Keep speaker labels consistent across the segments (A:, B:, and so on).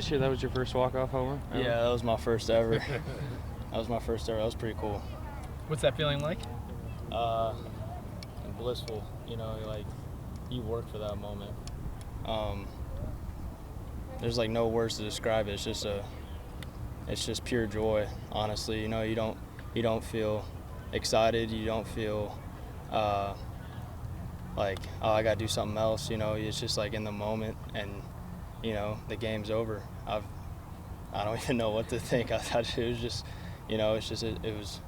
A: this year that was your first walk-off homer?
B: Yeah, that was my first ever. That was pretty cool.
C: What's that feeling like?
B: Blissful. Like you work for that moment. There's like no words to describe it. It's just pure joy. Honestly, you don't feel excited. You don't feel like, oh, I gotta do something else. It's just like in the moment, and the game's over. I don't even know what to think. I thought it was just, it was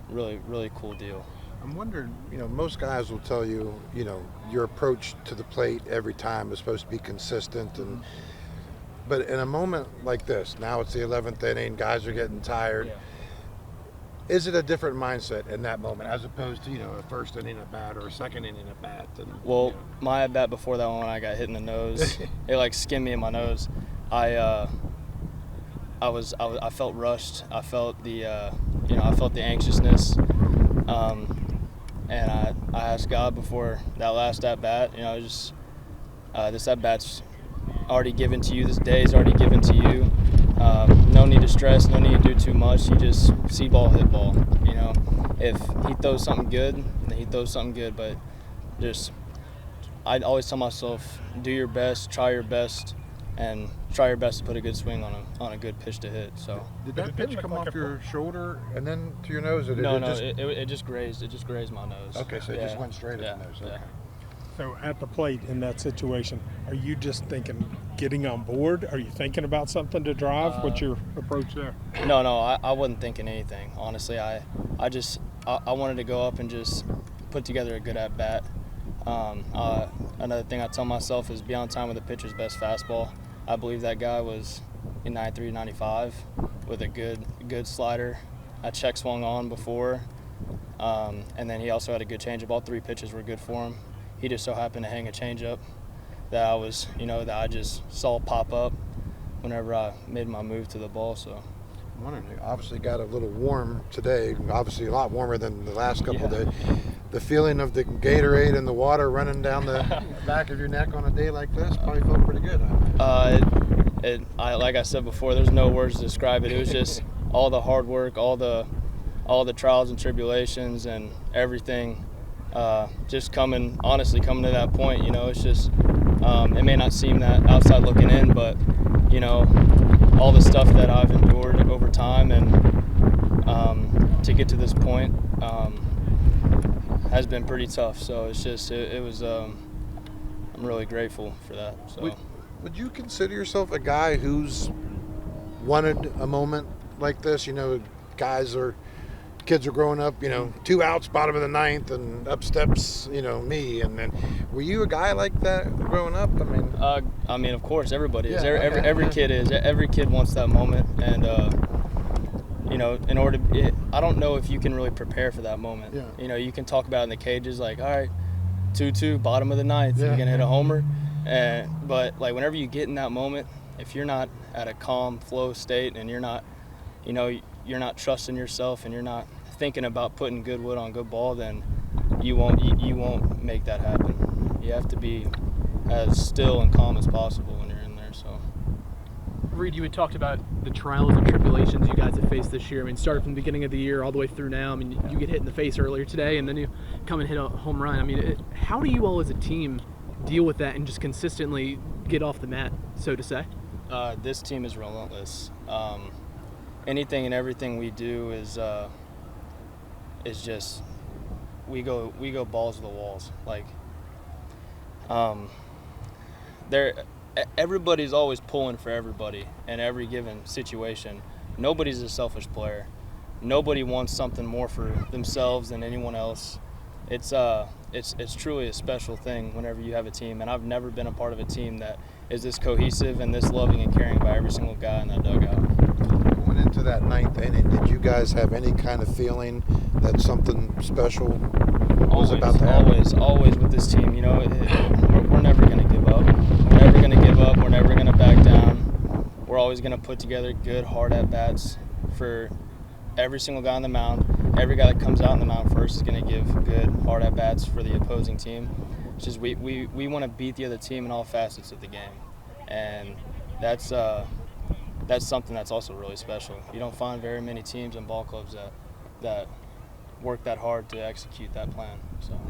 B: really, really cool deal.
D: I'm wondering, most guys will tell you, your approach to the plate every time is supposed to be consistent, but in a moment like this, now it's the 11th inning, guys are getting tired.
B: Yeah.
D: Is it a different mindset in that moment as opposed to, a first inning at bat or a second inning at bat?
B: My at bat before that one, when I got hit in the nose, it like skinned me in my nose. I felt rushed. I felt the anxiousness. And I asked God before that last at bat, this at bat's already given to you. This day is already given to you. No need to stress. No need to do too much. You just see ball, hit ball. If he throws something good, then he throws something good. But I always tell myself, do your best, try your best, and try your best to put a good swing on a good pitch to hit. So
D: did that pitch come off your shoulder and then to your nose? Or did
B: it just grazed. It just grazed my nose.
D: Okay, so it just went straight at the nose. Okay.
B: Yeah.
E: So at the plate in that situation, are you just thinking getting on board? Are you thinking about something to drive? What's your approach there?
B: No, I wasn't thinking anything. Honestly, I wanted to go up and just put together a good at bat. Another thing I tell myself is be on time with the pitcher's best fastball. I believe that guy was in 93, 95 with a good slider. A check swung on before, and then he also had a good changeup. All three pitches were good for him. He just so happened to hang a changeup that I just saw pop up whenever I made my move to the ball. So
D: I'm wondering, it obviously got a little warm today, obviously a lot warmer than the last couple of days. The feeling of the Gatorade and the water running down the back of your neck on a day like this probably felt pretty good, huh?
B: Like I said before, there's no words to describe it. It was just all the hard work, all the trials and tribulations and everything. Just coming to that point, it's just, it may not seem that outside looking in, but, all the stuff that I've endured over time and to get to this point has been pretty tough. So it's just, it was, I'm really grateful for that. So.
D: Would you consider yourself a guy who's wanted a moment like this? Kids are growing up, 2 outs, bottom of the ninth, and up steps, me. And then, were you a guy like that growing up?
B: I mean, of course, everybody is. Every kid is. Every kid wants that moment, and in order to, I don't know if you can really prepare for that moment.
D: Yeah.
B: You can talk about it in the cages, like, all right, 2-2, bottom of the ninth, you're gonna hit a homer, but like whenever you get in that moment, if you're not at a calm flow state and you're not, you're not trusting yourself and you're not thinking about putting good wood on good ball, then you won't make that happen. You have to be as still and calm as possible when you're in there. So,
C: Reed, you had talked about the trials and tribulations you guys have faced this year. Started from the beginning of the year all the way through now. You get hit in the face earlier today, and then you come and hit a home run. How do you all as a team deal with that and just consistently get off the mat, so to say?
B: This team is relentless. Anything and everything we do is just we go balls to the walls. Like everybody's always pulling for everybody in every given situation. Nobody's a selfish player. Nobody wants something more for themselves than anyone else. It's truly a special thing whenever you have a team, and I've never been a part of a team that is this cohesive and this loving and caring by every single guy in that dugout.
D: Going into that ninth inning, did you guys have any kind of feeling that something special was about to happen?
B: Always with this team, we're never going to give up. We're never going to give up. We're never going to back down. We're always going to put together good, hard at-bats for every single guy on the mound. Every guy that comes out on the mound first is going to give good, hard at-bats for the opposing team. It's just we want to beat the other team in all facets of the game. And that's that's something that's also really special. You don't find very many teams and ball clubs that work that hard to execute that plan. So.